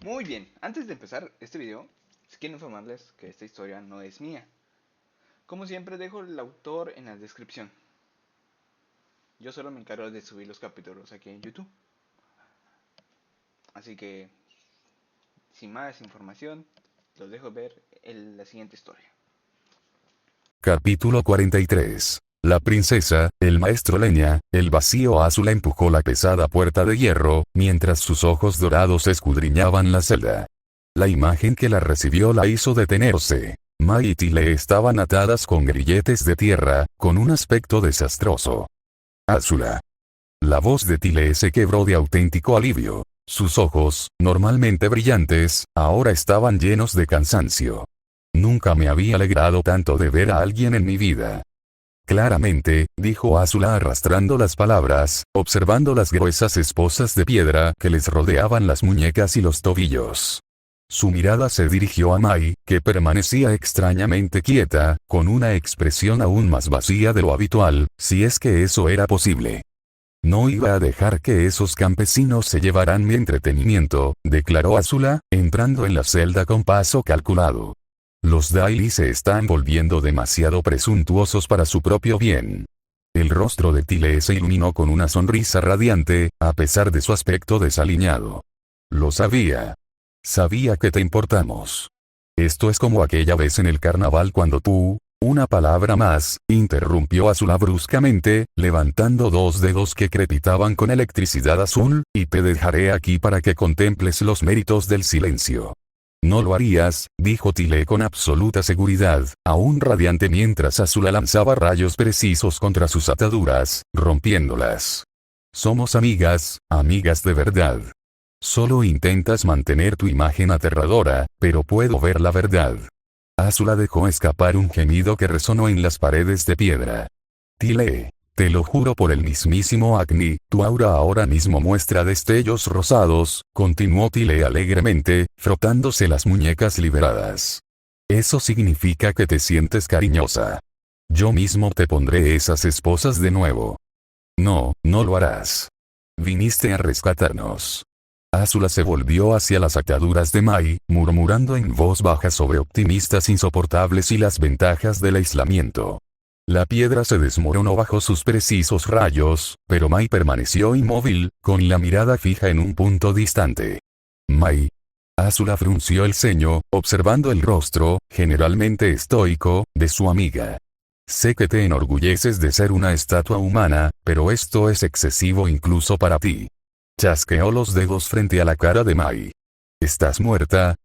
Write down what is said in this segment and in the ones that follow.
Muy bien, antes de empezar este video, quiero informarles que esta historia no es mía. Como siempre dejo el autor en la descripción. Yo solo me encargo de subir los capítulos aquí en YouTube. Así que, sin más información, los dejo ver en la siguiente historia. Capítulo 43. La princesa, el maestro Leña, el vacío Azula empujó la pesada puerta de hierro, mientras sus ojos dorados escudriñaban la celda. La imagen que la recibió la hizo detenerse. Mai y Tile estaban atadas con grilletes de tierra, con un aspecto desastroso. Azula. La voz de Tile se quebró de auténtico alivio. Sus ojos, normalmente brillantes, ahora estaban llenos de cansancio. Nunca me había alegrado tanto de ver a alguien en mi vida. Claramente, dijo Azula arrastrando las palabras, observando las gruesas esposas de piedra que les rodeaban las muñecas y los tobillos. Su mirada se dirigió a Mai, que permanecía extrañamente quieta, con una expresión aún más vacía de lo habitual, si es que eso era posible. No iba a dejar que esos campesinos se llevaran mi entretenimiento, declaró Azula, entrando en la celda con paso calculado. Los Daily se están volviendo demasiado presuntuosos para su propio bien. El rostro de Tile se iluminó con una sonrisa radiante, a pesar de su aspecto desaliñado. Lo sabía. Sabía que te importamos. Esto es como aquella vez en el carnaval cuando tú... Una palabra más, interrumpió Azula bruscamente, levantando dos dedos que crepitaban con electricidad azul, y te dejaré aquí para que contemples los méritos del silencio. No lo harías, dijo Tile con absoluta seguridad, aún radiante mientras Azula lanzaba rayos precisos contra sus ataduras, rompiéndolas. Somos amigas, amigas de verdad. Solo intentas mantener tu imagen aterradora, pero puedo ver la verdad. Azula dejó escapar un gemido que resonó en las paredes de piedra. Tile, te lo juro por el mismísimo Agni, tu aura ahora mismo muestra destellos rosados, continuó Tile alegremente, frotándose las muñecas liberadas. Eso significa que te sientes cariñosa. Yo mismo te pondré esas esposas de nuevo. No, no lo harás. Viniste a rescatarnos. Azula se volvió hacia las ataduras de Mai, murmurando en voz baja sobre optimistas insoportables y las ventajas del aislamiento. La piedra se desmoronó bajo sus precisos rayos, pero Mai permaneció inmóvil, con la mirada fija en un punto distante. Mai. Azula frunció el ceño, observando el rostro, generalmente estoico, de su amiga. Sé que te enorgulleces de ser una estatua humana, pero esto es excesivo incluso para ti. Chasqueó los dedos frente a la cara de Mai. ¿Estás muerta?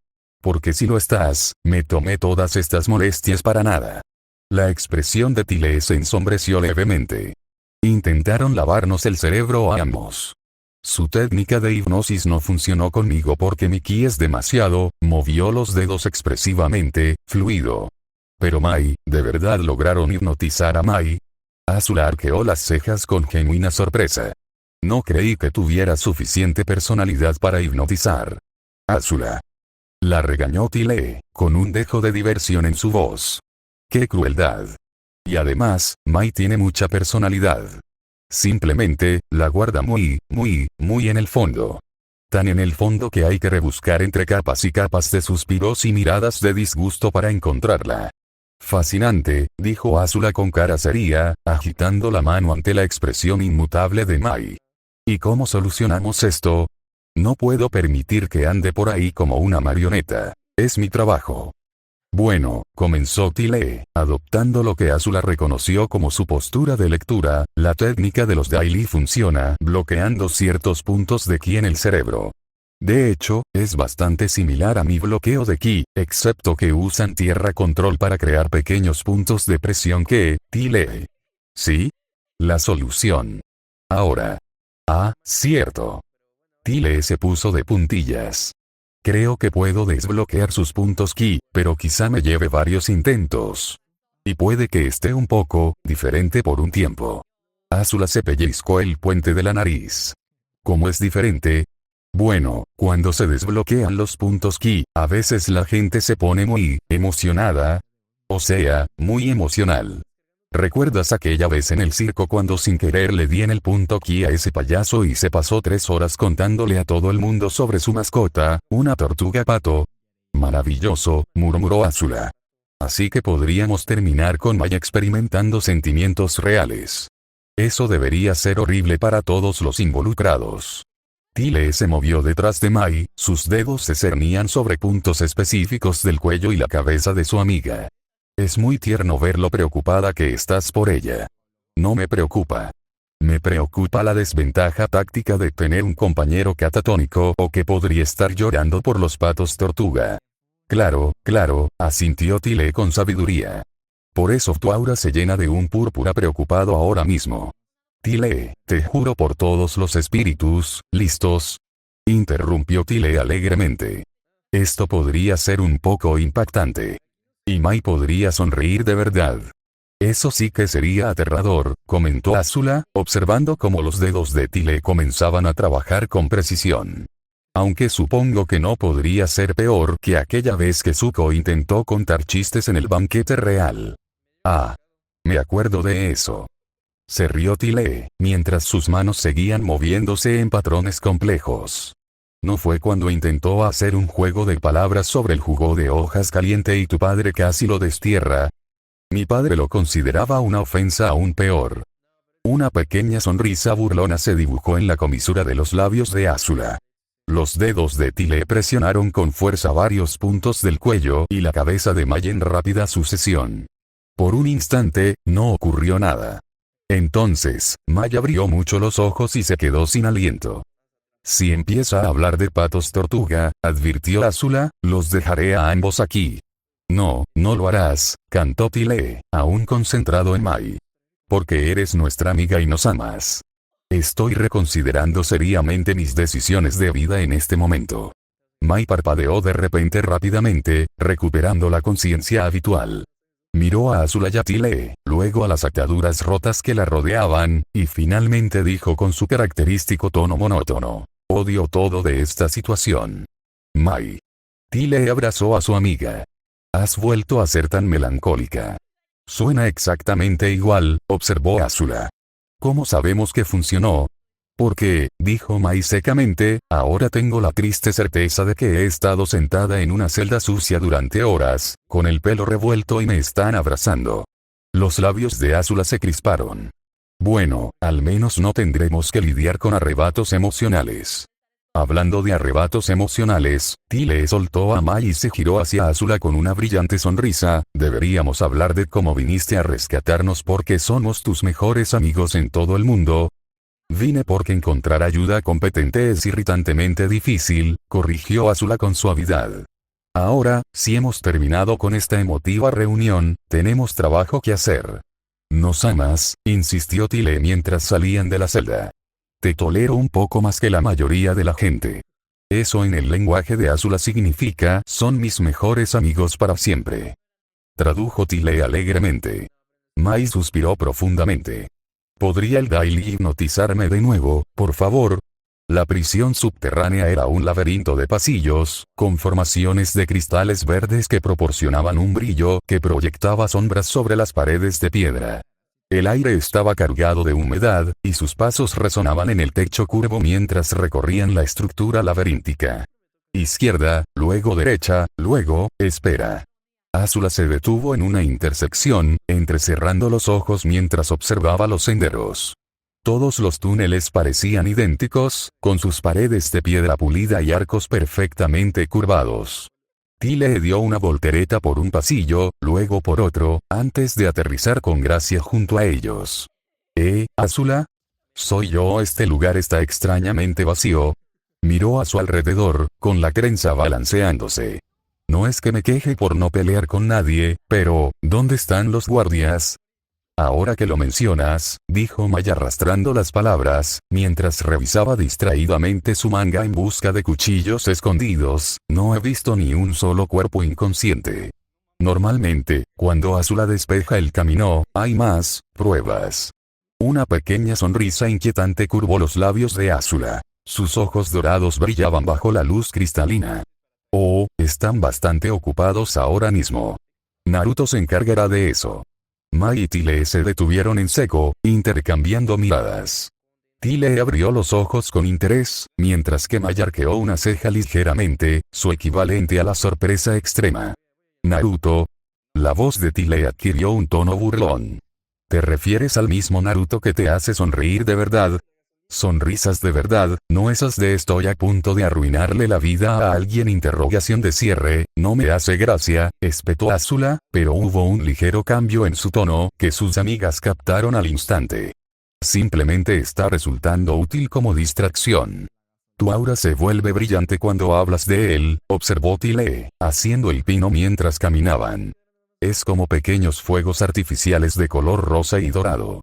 Porque si lo estás, me tomé todas estas molestias para nada. La expresión de Tile se ensombreció levemente. Intentaron lavarnos el cerebro a ambos. Su técnica de hipnosis no funcionó conmigo porque mi ki es demasiado, movió los dedos expresivamente, fluido. Pero Mai, ¿de verdad lograron hipnotizar a Mai? Azula arqueó las cejas con genuina sorpresa. No creí que tuviera suficiente personalidad para hipnotizar. Azula. La regañó Tile, con un dejo de diversión en su voz. ¡Qué crueldad! Y además, Mai tiene mucha personalidad. Simplemente, la guarda muy en el fondo. Tan en el fondo que hay que rebuscar entre capas y capas de suspiros y miradas de disgusto para encontrarla. Fascinante, dijo Azula con cara seria, agitando la mano ante la expresión inmutable de Mai. ¿Y cómo solucionamos esto? No puedo permitir que ande por ahí como una marioneta. Es mi trabajo. Bueno, comenzó Tile, adoptando lo que Azula reconoció como su postura de lectura, la técnica de los Daily funciona bloqueando ciertos puntos de ki en el cerebro. De hecho, es bastante similar a mi bloqueo de ki, excepto que usan tierra control para crear pequeños puntos de presión que, Tile. ¿Sí? La solución. Ahora. Ah, cierto. Tile se puso de puntillas. Creo que puedo desbloquear sus puntos ki, pero quizá me lleve varios intentos. Y puede que esté un poco diferente por un tiempo. Azula se pellizcó el puente de la nariz. ¿Cómo es diferente? Bueno, cuando se desbloquean los puntos ki, a veces la gente se pone muy emocionada. O sea, muy emocional. ¿Recuerdas aquella vez en el circo cuando sin querer le di en el punto aquí a ese payaso y se pasó 3 horas contándole a todo el mundo sobre su mascota, una tortuga pato? Maravilloso, murmuró Azula. Así que podríamos terminar con Mai experimentando sentimientos reales. Eso debería ser horrible para todos los involucrados. Tile se movió detrás de Mai, sus dedos se cernían sobre puntos específicos del cuello y la cabeza de su amiga. Es muy tierno ver lo preocupada que estás por ella. No me preocupa. Me preocupa la desventaja táctica de tener un compañero catatónico o que podría estar llorando por los patos tortuga. Claro, asintió Tile con sabiduría. Por eso tu aura se llena de un púrpura preocupado ahora mismo. Tile, te juro por todos los espíritus, ¿listos? Interrumpió Tile alegremente. Esto podría ser un poco impactante. Y Mai podría sonreír de verdad. Eso sí que sería aterrador, comentó Azula, observando cómo los dedos de Tile comenzaban a trabajar con precisión. Aunque supongo que no podría ser peor que aquella vez que Zuko intentó contar chistes en el banquete real. Ah. Me acuerdo de eso. Se rió Tile, mientras sus manos seguían moviéndose en patrones complejos. ¿No fue cuando intentó hacer un juego de palabras sobre el jugo de hojas caliente y tu padre casi lo destierra? Mi padre lo consideraba una ofensa aún peor. Una pequeña sonrisa burlona se dibujó en la comisura de los labios de Azula. Los dedos de Tile presionaron con fuerza varios puntos del cuello y la cabeza de Mai en rápida sucesión. Por un instante, no ocurrió nada. Entonces, Mai abrió mucho los ojos y se quedó sin aliento. Si empieza a hablar de patos tortuga, advirtió Azula, los dejaré a ambos aquí. No, no lo harás, cantó Tile, aún concentrado en Mai. Porque eres nuestra amiga y nos amas. Estoy reconsiderando seriamente mis decisiones de vida en este momento. Mai parpadeó de repente rápidamente, recuperando la conciencia habitual. Miró a Azula y a Tile, luego a las ataduras rotas que la rodeaban, y finalmente dijo con su característico tono monótono. Odio todo de esta situación. Mai. Tile abrazó a su amiga. Has vuelto a ser tan melancólica. Suena exactamente igual, observó Azula. ¿Cómo sabemos que funcionó? Porque, dijo Mai secamente, ahora tengo la triste certeza de que he estado sentada en una celda sucia durante horas, con el pelo revuelto y me están abrazando. Los labios de Azula se crisparon. Bueno, al menos no tendremos que lidiar con arrebatos emocionales. Hablando de arrebatos emocionales, Tile soltó a Mai y se giró hacia Azula con una brillante sonrisa. Deberíamos hablar de cómo viniste a rescatarnos porque somos tus mejores amigos en todo el mundo. Vine porque encontrar ayuda competente es irritantemente difícil, corrigió Azula con suavidad. Ahora, si hemos terminado con esta emotiva reunión, tenemos trabajo que hacer. ¿Nos amas?, insistió Tile mientras salían de la celda. Te tolero un poco más que la mayoría de la gente. Eso en el lenguaje de Azula significa, son mis mejores amigos para siempre. Tradujo Tile alegremente. Mai suspiró profundamente. ¿Podría el Daily hipnotizarme de nuevo, por favor? La prisión subterránea era un laberinto de pasillos, con formaciones de cristales verdes que proporcionaban un brillo que proyectaba sombras sobre las paredes de piedra. El aire estaba cargado de humedad, y sus pasos resonaban en el techo curvo mientras recorrían la estructura laberíntica. Izquierda, luego derecha, luego, espera. Azula se detuvo en una intersección, entrecerrando los ojos mientras observaba los senderos. Todos los túneles parecían idénticos, con sus paredes de piedra pulida y arcos perfectamente curvados. Tile dio una voltereta por un pasillo, luego por otro, antes de aterrizar con gracia junto a ellos. Azula? ¿Soy yo? Este lugar está extrañamente vacío. Miró a su alrededor, con la trenza balanceándose. No es que me queje por no pelear con nadie, pero, ¿dónde están los guardias? Ahora que lo mencionas, dijo Mai arrastrando las palabras, mientras revisaba distraídamente su manga en busca de cuchillos escondidos, no he visto ni un solo cuerpo inconsciente. Normalmente, cuando Azula despeja el camino, hay más pruebas. Una pequeña sonrisa inquietante curvó los labios de Azula. Sus ojos dorados brillaban bajo la luz cristalina. Oh, están bastante ocupados ahora mismo. Naruto se encargará de eso. Mai y Tile se detuvieron en seco, intercambiando miradas. Tile abrió los ojos con interés, mientras que Mai arqueó una ceja ligeramente, su equivalente a la sorpresa extrema. Naruto. La voz de Tile adquirió un tono burlón. ¿Te refieres al mismo Naruto que te hace sonreír de verdad? Sonrisas de verdad, no esas de estoy a punto de arruinarle la vida a alguien. Interrogación de cierre, no me hace gracia, espetó Azula, pero hubo un ligero cambio en su tono, que sus amigas captaron al instante. Simplemente está resultando útil como distracción. Tu aura se vuelve brillante cuando hablas de él, observó Tile, haciendo el pino mientras caminaban. Es como pequeños fuegos artificiales de color rosa y dorado.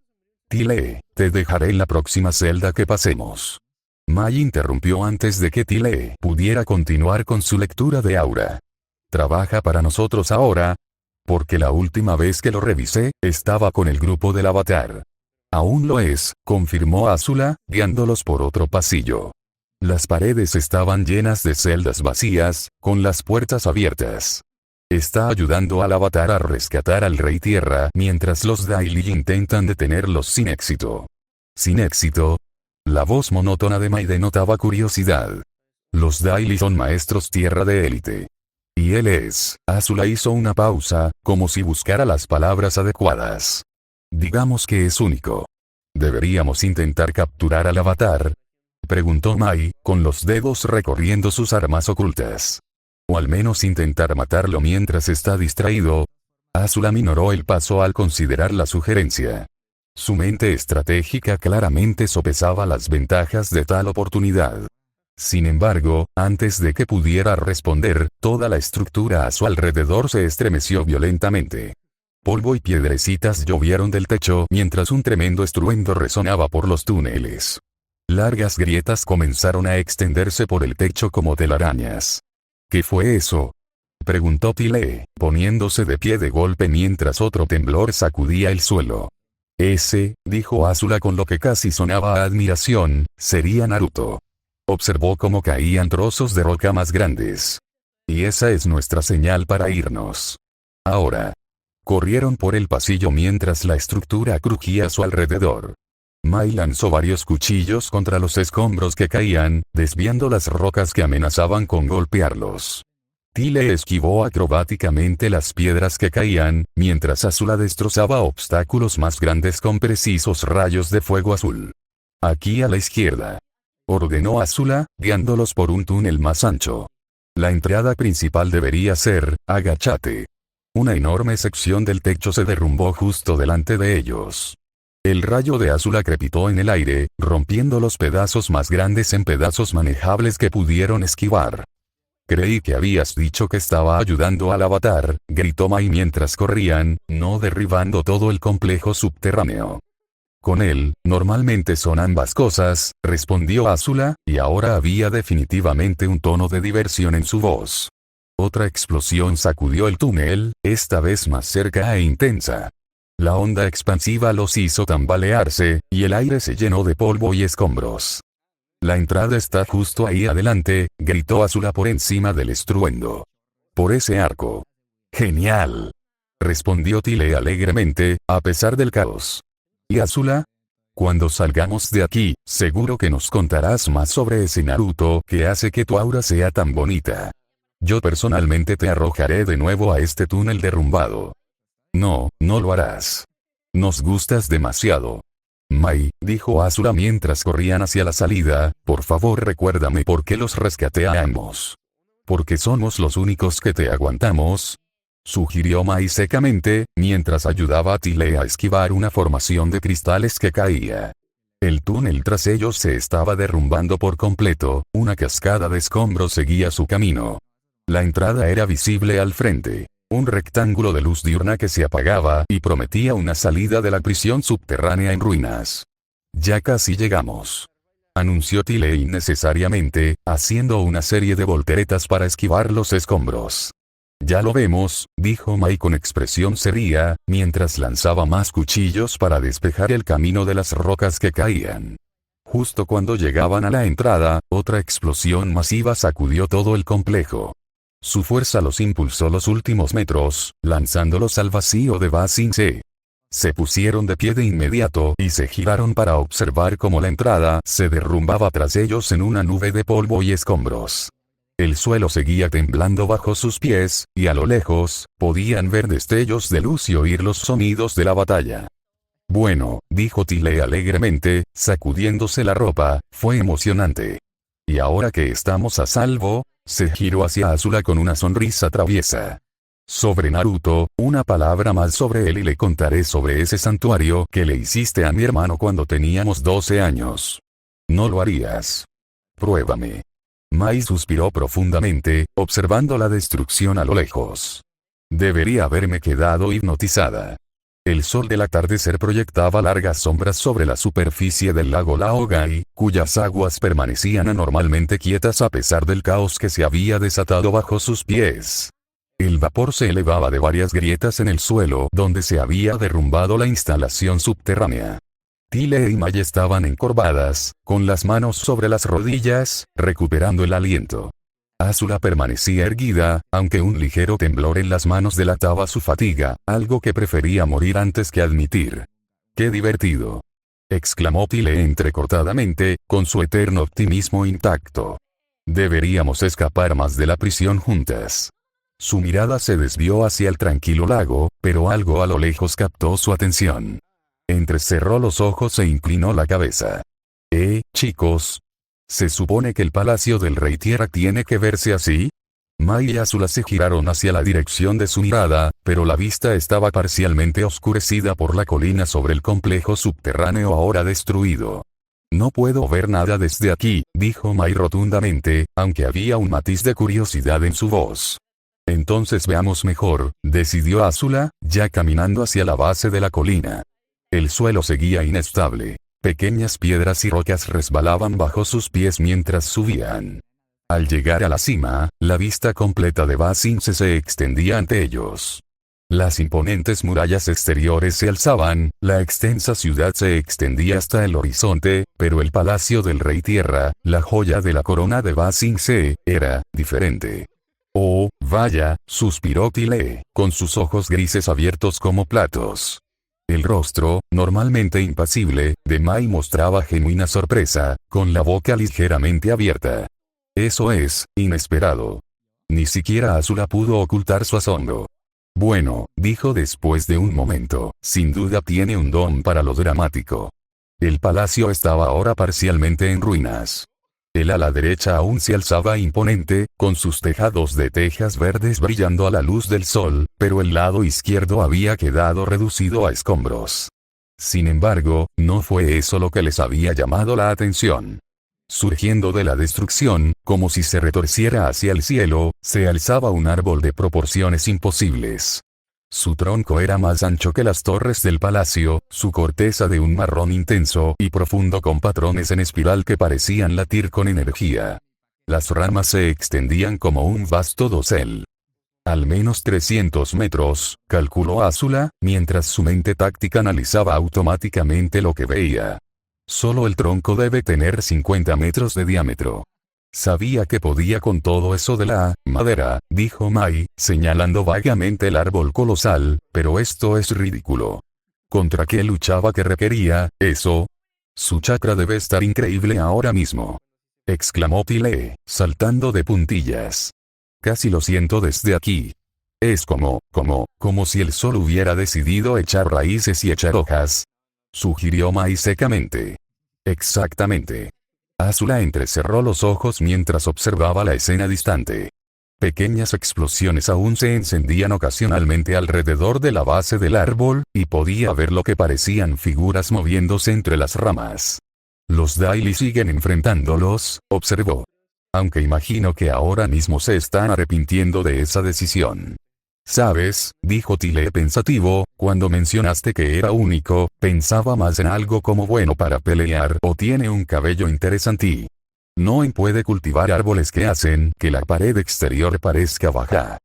Tile, te dejaré en la próxima celda que pasemos. Mai interrumpió antes de que Tile pudiera continuar con su lectura de aura. ¿Trabaja para nosotros ahora? Porque la última vez que lo revisé, estaba con el grupo del Avatar. Aún lo es, confirmó Azula, guiándolos por otro pasillo. Las paredes estaban llenas de celdas vacías, con las puertas abiertas. Está ayudando al Avatar a rescatar al Rey Tierra mientras los Daily intentan detenerlos sin éxito. ¿Sin éxito? La voz monótona de Mai denotaba curiosidad. Los Daily son maestros tierra de élite. Y él es. Azula hizo una pausa, como si buscara las palabras adecuadas. Digamos que es único. ¿Deberíamos intentar capturar al Avatar? Preguntó Mai, con los dedos recorriendo sus armas ocultas. O al menos intentar matarlo mientras está distraído. Azula minoró el paso al considerar la sugerencia. Su mente estratégica claramente sopesaba las ventajas de tal oportunidad. Sin embargo, antes de que pudiera responder, toda la estructura a su alrededor se estremeció violentamente. Polvo y piedrecitas llovieron del techo mientras un tremendo estruendo resonaba por los túneles. Largas grietas comenzaron a extenderse por el techo como telarañas. ¿Qué fue eso? Preguntó Tile, poniéndose de pie de golpe mientras otro temblor sacudía el suelo. Ese, dijo Azula con lo que casi sonaba a admiración, sería Naruto. Observó cómo caían trozos de roca más grandes. Y esa es nuestra señal para irnos. Ahora. Corrieron por el pasillo mientras la estructura crujía a su alrededor. Mai lanzó varios cuchillos contra los escombros que caían, desviando las rocas que amenazaban con golpearlos. Tile esquivó acrobáticamente las piedras que caían, mientras Azula destrozaba obstáculos más grandes con precisos rayos de fuego azul. Aquí a la izquierda. Ordenó Azula, guiándolos por un túnel más ancho. La entrada principal debería ser, agáchate. Una enorme sección del techo se derrumbó justo delante de ellos. El rayo de Azula crepitó en el aire, rompiendo los pedazos más grandes en pedazos manejables que pudieron esquivar. Creí que habías dicho que estaba ayudando al Avatar, gritó Mai mientras corrían, no derribando todo el complejo subterráneo. Con él, normalmente son ambas cosas, respondió Azula, y ahora había definitivamente un tono de diversión en su voz. Otra explosión sacudió el túnel, esta vez más cerca e intensa. La onda expansiva los hizo tambalearse, y el aire se llenó de polvo y escombros. La entrada está justo ahí adelante, gritó Azula por encima del estruendo. Por ese arco. Genial. Respondió Tile alegremente, a pesar del caos. ¿Y Azula? Cuando salgamos de aquí, seguro que nos contarás más sobre ese Naruto que hace que tu aura sea tan bonita. Yo personalmente te arrojaré de nuevo a este túnel derrumbado. No, no lo harás. Nos gustas demasiado. Mai, dijo Azula mientras corrían hacia la salida, por favor recuérdame por qué los rescaté a ambos. ¿Porque somos los únicos que te aguantamos? Sugirió Mai secamente, mientras ayudaba a Tile a esquivar una formación de cristales que caía. El túnel tras ellos se estaba derrumbando por completo, una cascada de escombros seguía su camino. La entrada era visible al frente. Un rectángulo de luz diurna que se apagaba y prometía una salida de la prisión subterránea en ruinas. Ya casi llegamos. Anunció Tile innecesariamente, haciendo una serie de volteretas para esquivar los escombros. Ya lo vemos, dijo Mai con expresión seria, mientras lanzaba más cuchillos para despejar el camino de las rocas que caían. Justo cuando llegaban a la entrada, otra explosión masiva sacudió todo el complejo. Su fuerza los impulsó los últimos metros, lanzándolos al vacío de Ba Sing Se. Se pusieron de pie de inmediato y se giraron para observar cómo la entrada se derrumbaba tras ellos en una nube de polvo y escombros. El suelo seguía temblando bajo sus pies, y a lo lejos, podían ver destellos de luz y oír los sonidos de la batalla. Bueno, dijo Tile alegremente, sacudiéndose la ropa, fue emocionante. Y ahora que estamos a salvo, se giró hacia Azula con una sonrisa traviesa. Sobre Naruto, una palabra más sobre él y le contaré sobre ese santuario que le hiciste a mi hermano cuando teníamos 12 años. No lo harías. Pruébame. Mai suspiró profundamente, observando la destrucción a lo lejos. Debería haberme quedado hipnotizada. El sol del atardecer proyectaba largas sombras sobre la superficie del lago Laogai, cuyas aguas permanecían anormalmente quietas a pesar del caos que se había desatado bajo sus pies. El vapor se elevaba de varias grietas en el suelo donde se había derrumbado la instalación subterránea. Tile y Mai estaban encorvadas, con las manos sobre las rodillas, recuperando el aliento. Azula permanecía erguida, aunque un ligero temblor en las manos delataba su fatiga, algo que prefería morir antes que admitir. ¡Qué divertido!, exclamó Tile entrecortadamente, con su eterno optimismo intacto. Deberíamos escapar más de la prisión juntas. Su mirada se desvió hacia el tranquilo lago, pero algo a lo lejos captó su atención. Entrecerró los ojos e inclinó la cabeza. Chicos. ¿Se supone que el palacio del Rey Tierra tiene que verse así? Mai y Azula se giraron hacia la dirección de su mirada, pero la vista estaba parcialmente oscurecida por la colina sobre el complejo subterráneo ahora destruido. No puedo ver nada desde aquí, dijo Mai rotundamente, aunque había un matiz de curiosidad en su voz. Entonces veamos mejor, decidió Azula, ya caminando hacia la base de la colina. El suelo seguía inestable. Pequeñas piedras y rocas resbalaban bajo sus pies mientras subían. Al llegar a la cima, la vista completa de Ba Sing se extendía ante ellos. Las imponentes murallas exteriores se alzaban, la extensa ciudad se extendía hasta el horizonte, pero el palacio del Rey Tierra, la joya de la corona de Ba Sing Se, era diferente. Oh, vaya, suspiró Tile, con sus ojos grises abiertos como platos. El rostro, normalmente impasible, de Mai mostraba genuina sorpresa, con la boca ligeramente abierta. Eso es, inesperado. Ni siquiera Azula pudo ocultar su asombro. Bueno, dijo después de un momento, sin duda tiene un don para lo dramático. El palacio estaba ahora parcialmente en ruinas. El ala derecha aún se alzaba imponente, con sus tejados de tejas verdes brillando a la luz del sol, pero el lado izquierdo había quedado reducido a escombros. Sin embargo, no fue eso lo que les había llamado la atención. Surgiendo de la destrucción, como si se retorciera hacia el cielo, se alzaba un árbol de proporciones imposibles. Su tronco era más ancho que las torres del palacio, su corteza de un marrón intenso y profundo con patrones en espiral que parecían latir con energía. Las ramas se extendían como un vasto dosel. Al menos 300 metros, calculó Azula, mientras su mente táctica analizaba automáticamente lo que veía. Solo el tronco debe tener 50 metros de diámetro. Sabía que podía con todo eso de la madera, dijo Mai, señalando vagamente el árbol colosal, pero esto es ridículo. ¿Contra qué luchaba que requería eso? Su chakra debe estar increíble ahora mismo, exclamó Tile, saltando de puntillas. Casi lo siento desde aquí. Es como si el sol hubiera decidido echar raíces y echar hojas, sugirió Mai secamente. Exactamente. Azula entrecerró los ojos mientras observaba la escena distante. Pequeñas explosiones aún se encendían ocasionalmente alrededor de la base del árbol, y podía ver lo que parecían figuras moviéndose entre las ramas. Los Daily siguen enfrentándolos, observó. Aunque imagino que ahora mismo se están arrepintiendo de esa decisión. ¿Sabes?, dijo Tile pensativo, cuando mencionaste que era único, pensaba más en algo como bueno para pelear o tiene un cabello interesante. No puede cultivar árboles que hacen que la pared exterior parezca baja.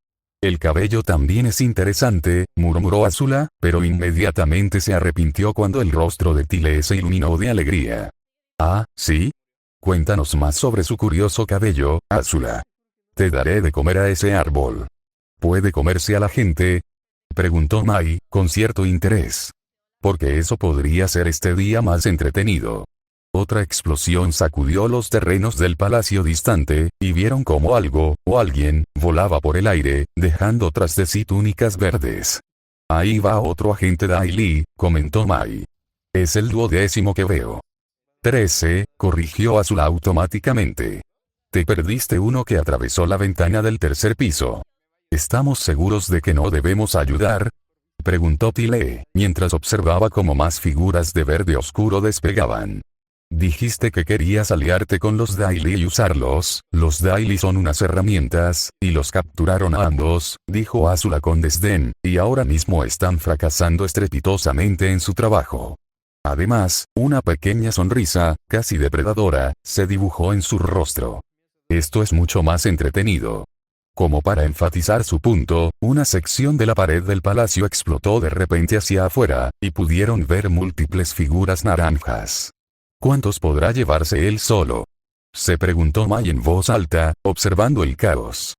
El cabello también es interesante, murmuró Azula, pero inmediatamente se arrepintió cuando el rostro de Tile se iluminó de alegría. Ah, ¿sí? Cuéntanos más sobre su curioso cabello, Azula. Te daré de comer a ese árbol. ¿Puede comerse a la gente?, preguntó Mai, con cierto interés. porque eso podría ser este día más entretenido. Otra explosión sacudió los terrenos del palacio distante, y vieron como algo, o alguien, volaba por el aire, dejando tras de sí túnicas verdes. Ahí va otro agente Dai Li, comentó Mai. Es el 12º que veo. 13, corrigió Azula automáticamente. Te perdiste uno que atravesó la ventana del tercer piso. ¿Estamos seguros de que no debemos ayudar? Preguntó Tile, mientras observaba cómo más figuras de verde oscuro despegaban. Dijiste que querías aliarte con los Daily y usarlos. Los Daily son unas herramientas, y los capturaron a ambos, dijo Azula con desdén, y ahora mismo están fracasando estrepitosamente en su trabajo. Además, una pequeña sonrisa, casi depredadora, se dibujó en su rostro. Esto es mucho más entretenido. Como para enfatizar su punto, una sección de la pared del palacio explotó de repente hacia afuera, y pudieron ver múltiples figuras naranjas. ¿Cuántos podrá llevarse él solo? Se preguntó Mai en voz alta, observando el caos.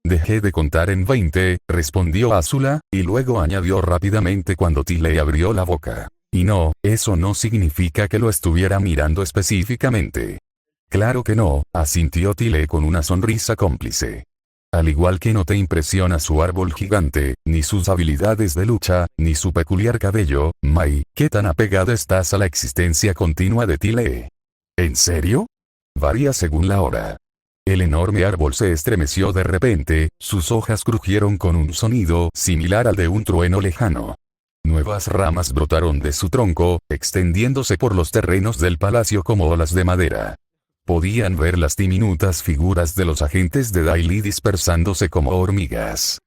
Dejé de contar en 20, respondió Azula, y luego añadió rápidamente cuando Tile abrió la boca. Y no, eso no significa que lo estuviera mirando específicamente. Claro que no, asintió Tile con una sonrisa cómplice. Al igual que no te impresiona su árbol gigante, ni sus habilidades de lucha, ni su peculiar cabello, Mai, ¿qué tan apegada estás a la existencia continua de Tile? ¿En serio? Varía según la hora. El enorme árbol se estremeció de repente, sus hojas crujieron con un sonido similar al de un trueno lejano. Nuevas ramas brotaron de su tronco, extendiéndose por los terrenos del palacio como olas de madera. Podían ver las diminutas figuras de los agentes de Dai Li dispersándose como hormigas.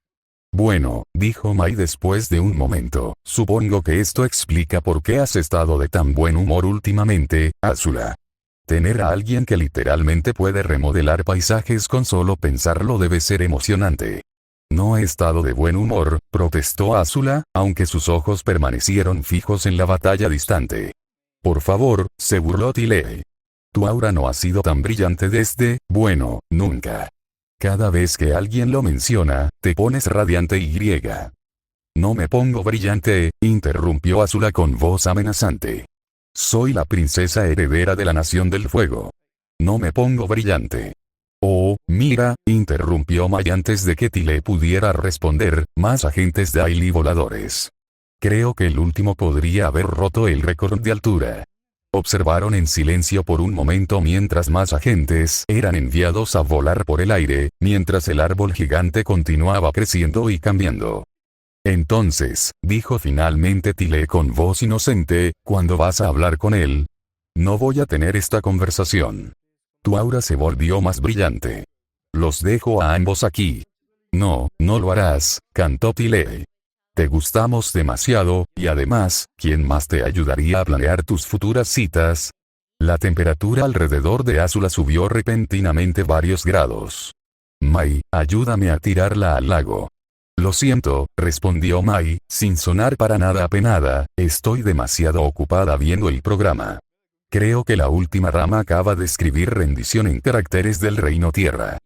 Bueno, dijo Mai después de un momento, supongo que esto explica por qué has estado de tan buen humor últimamente, Azula. Tener a alguien que literalmente puede remodelar paisajes con solo pensarlo debe ser emocionante. No he estado de buen humor, protestó Azula, aunque sus ojos permanecieron fijos en la batalla distante. Por favor, se burló Tile. Tu aura no ha sido tan brillante desde, bueno, nunca. Cada vez que alguien lo menciona, te pones radiante y griega. No me pongo brillante, interrumpió Azula con voz amenazante. Soy la princesa heredera de la Nación del Fuego. No me pongo brillante. Oh, mira, interrumpió Mai antes de que Tile pudiera responder, más agentes de Daily voladores. Creo que el último podría haber roto el récord de altura. Observaron en silencio por un momento mientras más agentes eran enviados a volar por el aire, mientras el árbol gigante continuaba creciendo y cambiando. Entonces, dijo finalmente Tile con voz inocente, ¿cuándo vas a hablar con él? No voy a tener esta conversación. Tu aura se volvió más brillante. Los dejo a ambos aquí. No, no lo harás, cantó Tile. Te gustamos demasiado, y además, ¿quién más te ayudaría a planear tus futuras citas? La temperatura alrededor de Azula subió repentinamente varios grados. Mai, ayúdame a tirarla al lago. Lo siento, respondió Mai, sin sonar para nada apenada, estoy demasiado ocupada viendo el programa. Creo que la última rama acaba de escribir rendición en caracteres del Reino Tierra.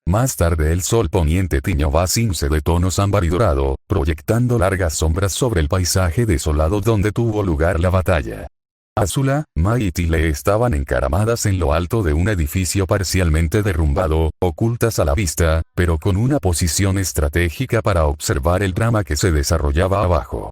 Más tarde el sol poniente tiñó Basinse de tonos ámbar y dorado, proyectando largas sombras sobre el paisaje desolado donde tuvo lugar la batalla. Azula, Mai y Tile estaban encaramadas en lo alto de un edificio parcialmente derrumbado, ocultas a la vista, pero con una posición estratégica para observar el drama que se desarrollaba abajo.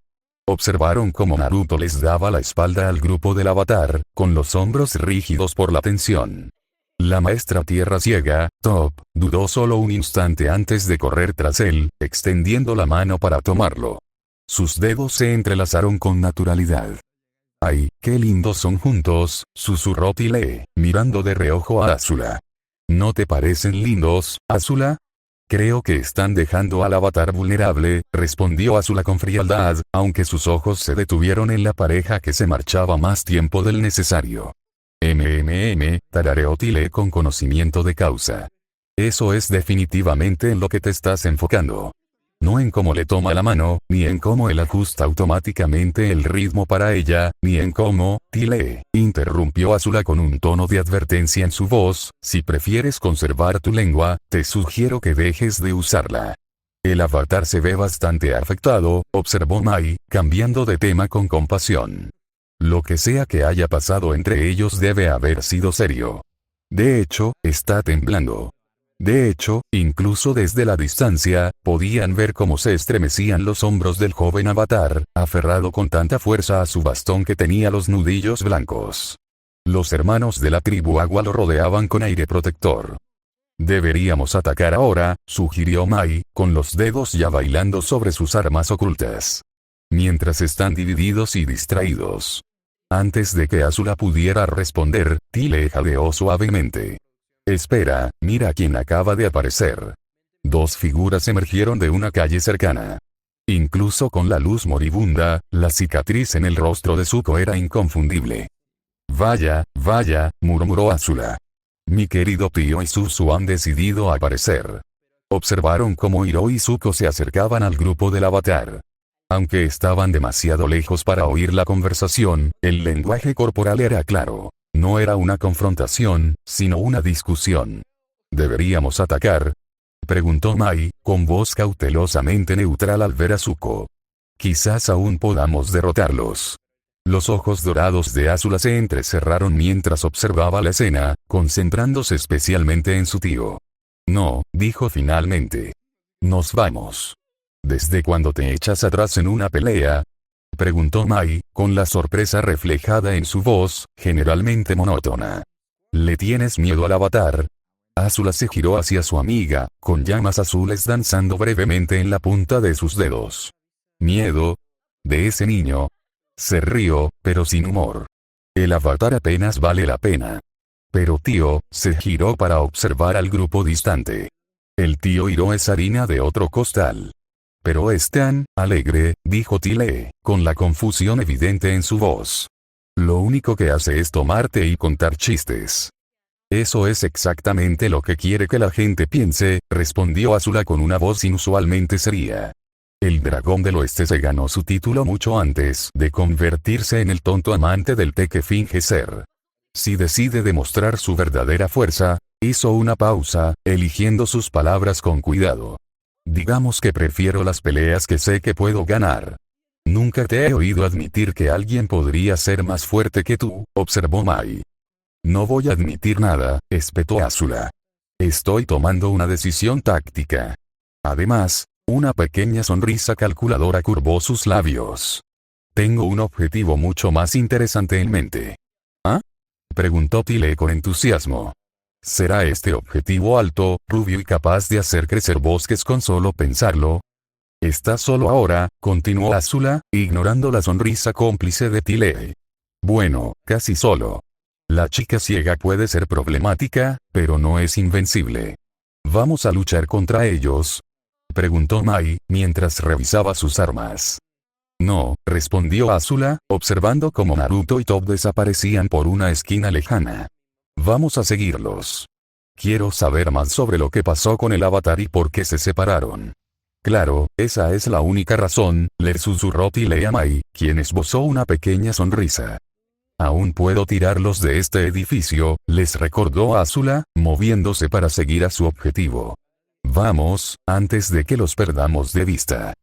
Observaron cómo Naruto les daba la espalda al grupo del Avatar, con los hombros rígidos por la tensión. La maestra Tierra Ciega, Top, dudó solo un instante antes de correr tras él, extendiendo la mano para tomarlo. Sus dedos se entrelazaron con naturalidad. ¡Ay, qué lindos son juntos!, susurró Tile, mirando de reojo a Azula. ¿No te parecen lindos, Azula? Creo que están dejando al Avatar vulnerable, respondió Azula con frialdad, aunque sus ojos se detuvieron en la pareja que se marchaba más tiempo del necesario. Tarareó Tile con conocimiento de causa. Eso es definitivamente en lo que te estás enfocando. No en cómo le toma la mano, ni en cómo él ajusta automáticamente el ritmo para ella, ni en cómo, Tile, interrumpió Azula con un tono de advertencia en su voz, si prefieres conservar tu lengua, te sugiero que dejes de usarla. El avatar se ve bastante afectado, observó Mai, cambiando de tema con compasión. Lo que sea que haya pasado entre ellos debe haber sido serio. De hecho, está temblando. De hecho, incluso desde la distancia, podían ver cómo se estremecían los hombros del joven avatar, aferrado con tanta fuerza a su bastón que tenía los nudillos blancos. Los hermanos de la tribu Agua lo rodeaban con aire protector. Deberíamos atacar ahora, sugirió Mai, con los dedos ya bailando sobre sus armas ocultas. Mientras están divididos y distraídos. Antes de que Azula pudiera responder, Tile jadeó suavemente. Espera, mira quién acaba de aparecer. Dos figuras emergieron de una calle cercana. Incluso con la luz moribunda, la cicatriz en el rostro de Zuko era inconfundible. Vaya, murmuró Azula. Mi querido tío y Suzu han decidido aparecer. Observaron cómo Hiro y Zuko se acercaban al grupo del avatar. Aunque estaban demasiado lejos para oír la conversación, el lenguaje corporal era claro. No era una confrontación, sino una discusión. ¿Deberíamos atacar?, preguntó Mai, con voz cautelosamente neutral al ver a Zuko. Quizás aún podamos derrotarlos. Los ojos dorados de Azula se entrecerraron mientras observaba la escena, concentrándose especialmente en su tío. No, dijo finalmente. Nos vamos. ¿Desde cuándo te echas atrás en una pelea?, preguntó Mai, con la sorpresa reflejada en su voz, generalmente monótona. ¿Le tienes miedo al avatar? Azula se giró hacia su amiga, con llamas azules danzando brevemente en la punta de sus dedos. ¿Miedo? ¿De ese niño? Se rió, pero sin humor. El avatar apenas vale la pena. Pero tío, se giró para observar al grupo distante. El tío Hiro es harina de otro costal. Pero es tan alegre, dijo Tile, con la confusión evidente en su voz. Lo único que hace es tomarte y contar chistes. Eso es exactamente lo que quiere que la gente piense, respondió Azula con una voz inusualmente seria. El dragón del oeste se ganó su título mucho antes de convertirse en el tonto amante del té que finge ser. Si decide demostrar su verdadera fuerza, hizo una pausa, eligiendo sus palabras con cuidado. Digamos que prefiero las peleas que sé que puedo ganar. Nunca te he oído admitir que alguien podría ser más fuerte que tú, observó Mai. No voy a admitir nada, espetó Azula. Estoy tomando una decisión táctica. Además, una pequeña sonrisa calculadora curvó sus labios. Tengo un objetivo mucho más interesante en mente. ¿Ah?, preguntó Tile con entusiasmo. ¿Será este objetivo alto, rubio y capaz de hacer crecer bosques con solo pensarlo? Está solo ahora, continuó Azula, ignorando la sonrisa cómplice de Tile. Bueno, casi solo. La chica ciega puede ser problemática, pero no es invencible. ¿Vamos a luchar contra ellos?, preguntó Mai, mientras revisaba sus armas. No, respondió Azula, observando cómo Naruto y Toph desaparecían por una esquina lejana. Vamos a seguirlos. Quiero saber más sobre lo que pasó con el avatar y por qué se separaron. Claro, esa es la única razón, le susurró Tile a Mai, quien esbozó una pequeña sonrisa. Aún puedo tirarlos de este edificio, les recordó Azula, moviéndose para seguir a su objetivo. Vamos, antes de que los perdamos de vista.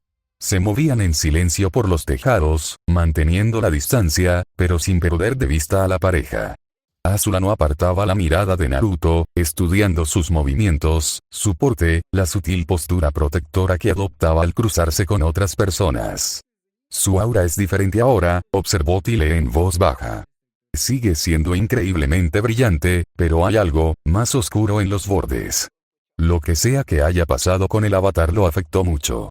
Se movían en silencio por los tejados, manteniendo la distancia, pero sin perder de vista a la pareja. Azula no apartaba la mirada de Naruto, estudiando sus movimientos, su porte, la sutil postura protectora que adoptaba al cruzarse con otras personas. Su aura es diferente ahora, observó Tile en voz baja. Sigue siendo increíblemente brillante, pero hay algo más oscuro en los bordes. Lo que sea que haya pasado con el avatar lo afectó mucho.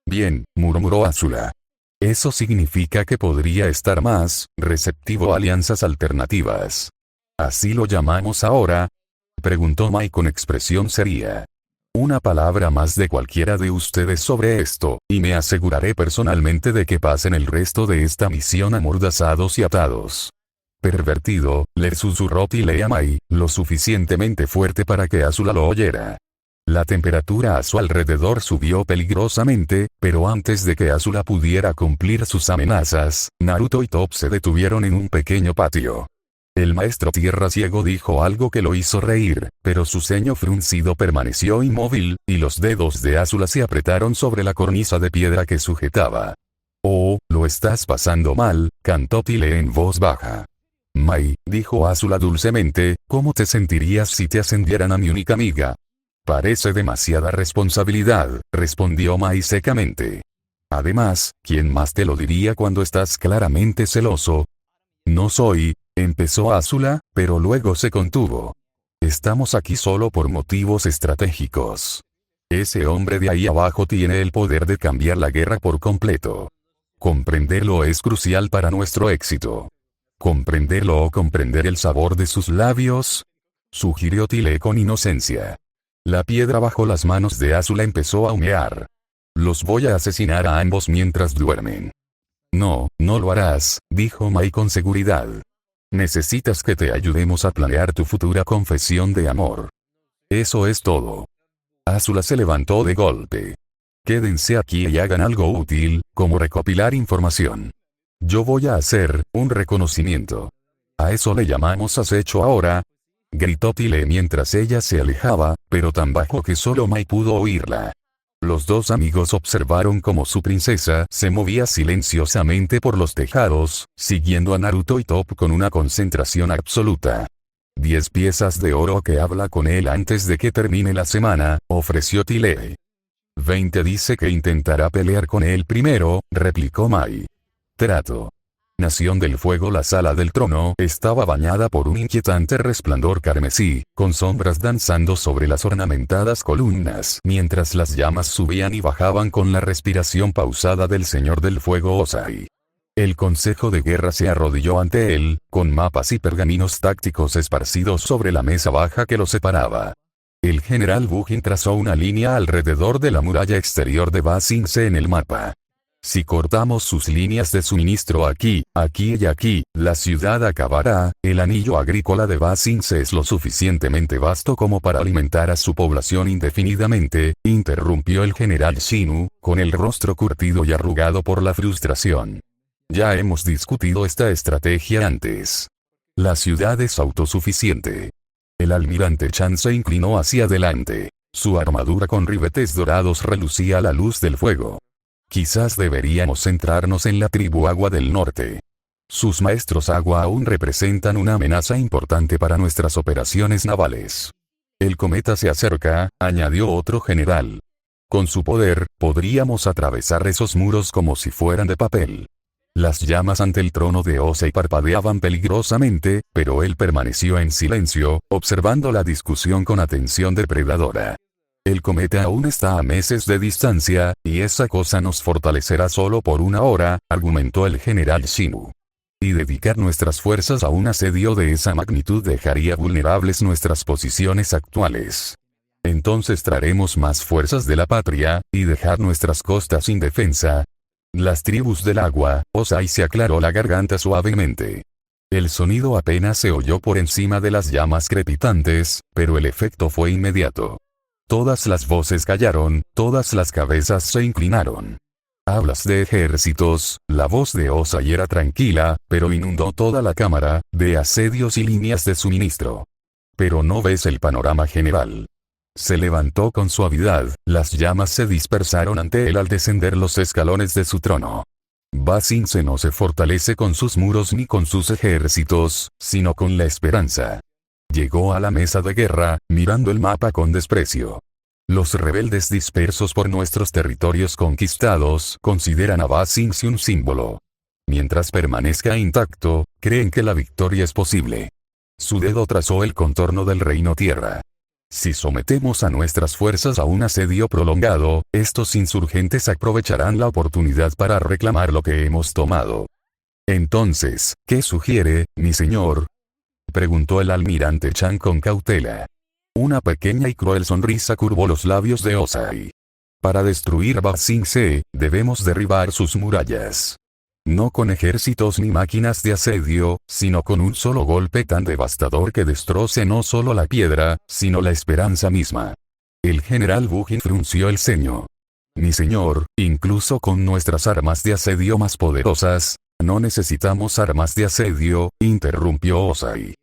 Bien, murmuró Azula. Eso significa que podría estar más receptivo a alianzas alternativas. ¿Así lo llamamos ahora?, preguntó Mai con expresión seria. Una palabra más de cualquiera de ustedes sobre esto, y me aseguraré personalmente de que pasen el resto de esta misión amordazados y atados. Pervertido, le susurró Tile a Mai, lo suficientemente fuerte para que Azula lo oyera. La temperatura a su alrededor subió peligrosamente, pero antes de que Azula pudiera cumplir sus amenazas, Naruto y Toph se detuvieron en un pequeño patio. El maestro Tierra Ciego dijo algo que lo hizo reír, pero su ceño fruncido permaneció inmóvil, y los dedos de Azula se apretaron sobre la cornisa de piedra que sujetaba. «Oh, lo estás pasando mal», cantó Tile en voz baja. «Mai», dijo Azula dulcemente, «¿cómo te sentirías si te ascendieran a mi única amiga?» «Parece demasiada responsabilidad», respondió Mai secamente. «Además, ¿quién más te lo diría cuando estás claramente celoso?» «No soy», empezó Azula, pero luego se contuvo. «Estamos aquí solo por motivos estratégicos. Ese hombre de ahí abajo tiene el poder de cambiar la guerra por completo. Comprenderlo es crucial para nuestro éxito». «¿Comprenderlo o comprender el sabor de sus labios?», sugirió Tile con inocencia. La piedra bajo las manos de Azula empezó a humear. «Los voy a asesinar a ambos mientras duermen». «No, no lo harás», dijo Mai con seguridad. «Necesitas que te ayudemos a planear tu futura confesión de amor. Eso es todo». Azula se levantó de golpe. «Quédense aquí y hagan algo útil, como recopilar información. Yo voy a hacer un reconocimiento. ¿A eso le llamamos acecho ahora?», gritó Tile mientras ella se alejaba, pero tan bajo que solo Mai pudo oírla. Los dos amigos observaron cómo su princesa se movía silenciosamente por los tejados, siguiendo a Naruto y Top con una concentración absoluta. 10 piezas de oro que habla con él antes de que termine la semana, ofreció Tile. 20 dice que intentará pelear con él primero, replicó Mai. Trato. Nación del Fuego. La sala del trono estaba bañada por un inquietante resplandor carmesí, con sombras danzando sobre las ornamentadas columnas mientras las llamas subían y bajaban con la respiración pausada del Señor del Fuego Ozai. El Consejo de Guerra se arrodilló ante él, con mapas y pergaminos tácticos esparcidos sobre la mesa baja que lo separaba. El general Bugin trazó una línea alrededor de la muralla exterior de Ba Sing Se en el mapa. Si cortamos sus líneas de suministro aquí, aquí y aquí, la ciudad acabará. El anillo agrícola de Ba Sing Se es lo suficientemente vasto como para alimentar a su población indefinidamente, interrumpió el general Shinu, con el rostro curtido y arrugado por la frustración. Ya hemos discutido esta estrategia antes. La ciudad es autosuficiente. El almirante Chan se inclinó hacia adelante. Su armadura con ribetes dorados relucía a la luz del fuego. Quizás deberíamos centrarnos en la tribu Agua del Norte. Sus maestros Agua aún representan una amenaza importante para nuestras operaciones navales. El cometa se acerca, añadió otro general. Con su poder, podríamos atravesar esos muros como si fueran de papel. Las llamas ante el trono de Ozai parpadeaban peligrosamente, pero él permaneció en silencio, observando la discusión con atención depredadora. El cometa aún está a meses de distancia, y esa cosa nos fortalecerá solo por una hora, argumentó el general Shinu. Y dedicar nuestras fuerzas a un asedio de esa magnitud dejaría vulnerables nuestras posiciones actuales. Entonces traeremos más fuerzas de la patria, y dejar nuestras costas sin defensa. Las tribus del agua. Ozai se aclaró la garganta suavemente. El sonido apenas se oyó por encima de las llamas crepitantes, pero el efecto fue inmediato. Todas las voces callaron, todas las cabezas se inclinaron. Hablas de ejércitos. La voz de Ozai era tranquila, pero inundó toda la cámara, de asedios y líneas de suministro. Pero no ves el panorama general. Se levantó con suavidad, las llamas se dispersaron ante él al descender los escalones de su trono. Ba Sing Se no se fortalece con sus muros ni con sus ejércitos, sino con la esperanza. Llegó a la mesa de guerra, mirando el mapa con desprecio. Los rebeldes dispersos por nuestros territorios conquistados consideran a Ba Sing Se un símbolo. Mientras permanezca intacto, creen que la victoria es posible. Su dedo trazó el contorno del reino tierra. Si sometemos a nuestras fuerzas a un asedio prolongado, estos insurgentes aprovecharán la oportunidad para reclamar lo que hemos tomado. Entonces, ¿qué sugiere, mi señor?, preguntó el almirante Chan con cautela. Una pequeña y cruel sonrisa curvó los labios de Ozai. Para destruir Ba Sing Se, debemos derribar sus murallas. No con ejércitos ni máquinas de asedio, sino con un solo golpe tan devastador que destroce no solo la piedra, sino la esperanza misma. El general Bugin frunció el ceño. Mi señor, incluso con nuestras armas de asedio más poderosas, No necesitamos armas de asedio, interrumpió Ozai.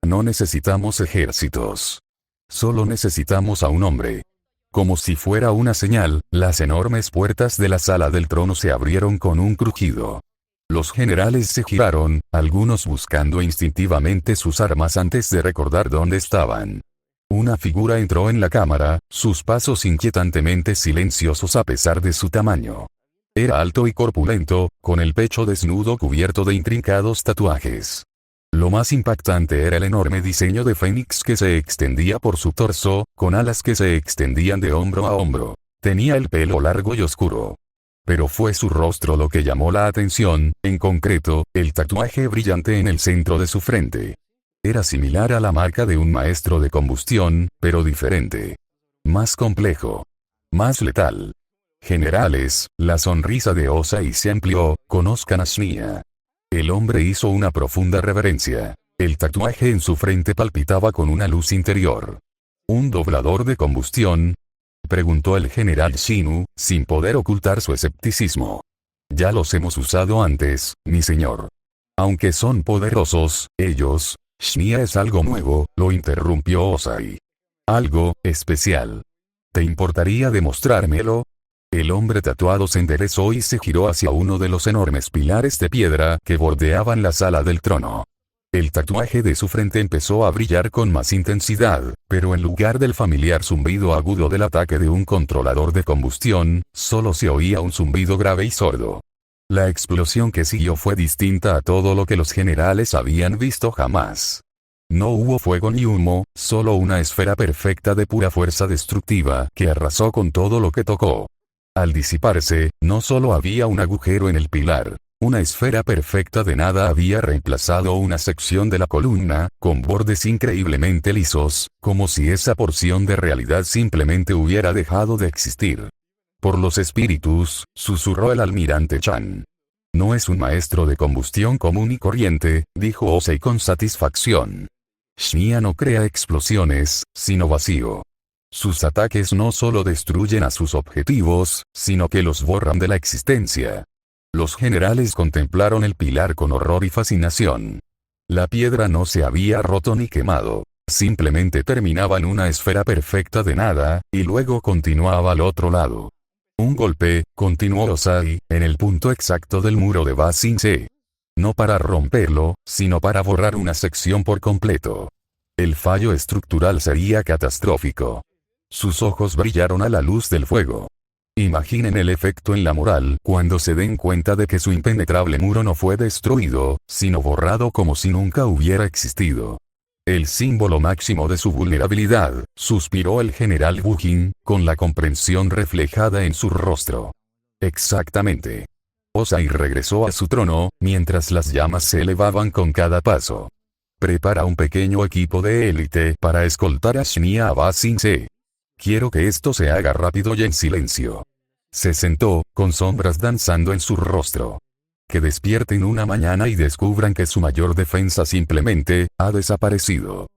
No necesitamos ejércitos. Solo necesitamos a un hombre. Como si fuera una señal, las enormes puertas de la sala del trono se abrieron con un crujido. Los generales se giraron, algunos buscando instintivamente sus armas antes de recordar dónde estaban. Una figura entró en la cámara, sus pasos inquietantemente silenciosos a pesar de su tamaño. Era alto y corpulento, con el pecho desnudo cubierto de intrincados tatuajes. Lo más impactante era el enorme diseño de fénix que se extendía por su torso, con alas que se extendían de hombro a hombro. Tenía el pelo largo y oscuro. Pero fue su rostro lo que llamó la atención, en concreto, el tatuaje brillante en el centro de su frente. Era similar a la marca de un maestro de combustión, pero diferente. Más complejo. Más letal. Generales, la sonrisa de Ozai se amplió, conozcan a Shnia. El hombre hizo una profunda reverencia. El tatuaje en su frente palpitaba con una luz interior. ¿Un doblador de combustión?, preguntó el general Shinu, sin poder ocultar su escepticismo. Ya los hemos usado antes, mi señor. Aunque son poderosos, ellos... Shnia es algo nuevo, lo interrumpió Ozai. Algo especial. ¿Te importaría demostrármelo? El hombre tatuado se enderezó y se giró hacia uno de los enormes pilares de piedra que bordeaban la sala del trono. El tatuaje de su frente empezó a brillar con más intensidad, pero en lugar del familiar zumbido agudo del ataque de un controlador de combustión, solo se oía un zumbido grave y sordo. La explosión que siguió fue distinta a todo lo que los generales habían visto jamás. No hubo fuego ni humo, solo una esfera perfecta de pura fuerza destructiva que arrasó con todo lo que tocó. Al disiparse, no solo había un agujero en el pilar. Una esfera perfecta de nada había reemplazado una sección de la columna, con bordes increíblemente lisos, como si esa porción de realidad simplemente hubiera dejado de existir. Por los espíritus, susurró el almirante Chan. No es un maestro de combustión común y corriente, dijo Ozai con satisfacción. Shnia no crea explosiones, sino vacío. Sus ataques no solo destruyen a sus objetivos, sino que los borran de la existencia. Los generales contemplaron el pilar con horror y fascinación. La piedra no se había roto ni quemado. Simplemente terminaba en una esfera perfecta de nada, y luego continuaba al otro lado. Un golpe, continuó Ozai, en el punto exacto del muro de Ba Sing Se. No para romperlo, sino para borrar una sección por completo. El fallo estructural sería catastrófico. Sus ojos brillaron a la luz del fuego. Imaginen el efecto en la moral cuando se den cuenta de que su impenetrable muro no fue destruido, sino borrado como si nunca hubiera existido. El símbolo máximo de su vulnerabilidad, suspiró el general Wu Jin, con la comprensión reflejada en su rostro. Exactamente. Ozai regresó a su trono, mientras las llamas se elevaban con cada paso. Prepara un pequeño equipo de élite para escoltar a Shnia a Ba Sing Se. Quiero que esto se haga rápido y en silencio. Se sentó, con sombras danzando en su rostro. Que despierten una mañana y descubran que su mayor defensa simplemente ha desaparecido.